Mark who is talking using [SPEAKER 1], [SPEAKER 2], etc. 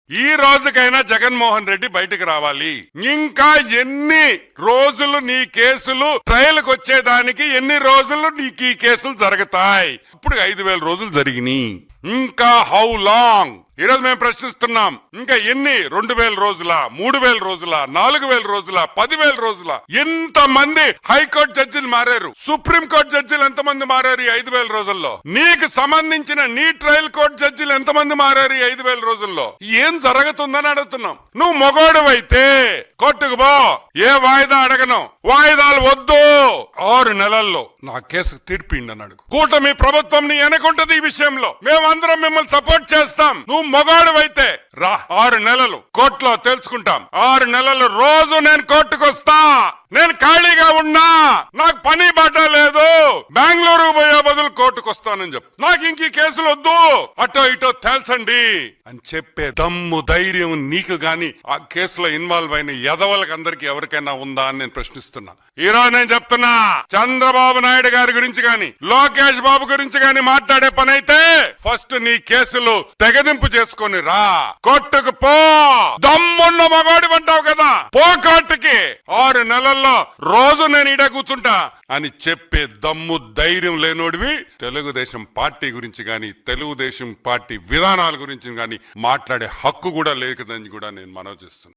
[SPEAKER 1] ఈ రోజుకైనా జగన్మోహన్ రెడ్డి బయటకు రావాలి. ఇంకా ఎన్ని రోజులు నీ కేసులు ట్రయల్కి వచ్చేదానికి ఎన్ని రోజులు నీకు ఈ కేసులు జరుగుతాయి? ఇప్పుడు 5,000 రోజులు జరిగినాయి. ఇంకా హౌ లాంగ్? ఈరోజు మేము ప్రశ్నిస్తున్నాం. ఇంకా ఎన్ని? 2,000 రోజుల, 3,000 రోజుల, 4,000 రోజుల, 10,000 రోజుల? ఎంత మంది హైకోర్టు జడ్జిలు మారారు? సుప్రీంకోర్టు జడ్జిలు ఎంతమంది మారారు ఈ 5,000 రోజుల్లో? నీకు సంబంధించిన నీ ట్రయల్ కోర్టు జడ్జిలు ఎంతమంది మారారు ఈ 5,000 రోజుల్లో? ఏం జరుగుతుందని అడుగుతున్నాం. నువ్వు మొగోడువైతే కోర్టుకు పో, ఏ వాయిదా అడగను, వాయిదాలు వద్దు, 6 నెలల్లో నా కేసు తీర్పిండి అని అడుగు. కూటమి ప్రభుత్వం నీ వెనకుంటది ఈ విషయంలో. మేమందరం మిమ్మల్ని సపోర్ట్ చేస్తాం. నువ్వు మొగాడువైతే రా, 6 నెలలు కోర్టులో తెలుసుకుంటాం. 6 నెలలు రోజు నేను కోర్టుకు వస్తా. నేను ఖాళీగా ఉన్నా, నాకు పని బాట లేదు, బెంగళూరు పోయే బదులు కోర్టుకు వస్తానని చెప్పు. నాకు ఇంక కేసులు వద్దు, అటో ఇటో తేల్చండి అని చెప్పే దమ్ము ధైర్యం నీకు గాని ఆ కేసులో ఇన్వాల్వ్ అయిన ఎదవలకు అందరికి ఎవరికైనా ఉందా అని నేను ప్రశ్నిస్తున్నా. ఈ రోజు నేను చెప్తున్నా, చంద్రబాబు నాయుడు గారి గురించి గాని లోకేష్ బాబు గురించి గాని మాట్లాడే పని అయితే ఫస్ట్ నీ కేసులు తెగదింపు చేసుకొని రా, కోర్టుకు పో. దమ్మున్న మగాడి అంటావు కదా, పో కోర్టుకి. 6 నెలల్లో రోజు నేను ఇడ కూర్చుంటా అని చెప్పే దమ్ము ధైర్యం లేనోడివి తెలుగుదేశం పార్టీ గురించి గాని తెలుగుదేశం పార్టీ విధానాల గురించి గాని మాట్లాడే హక్కు కూడా లేదని కూడా నేను మనవి చేస్తున్నాను.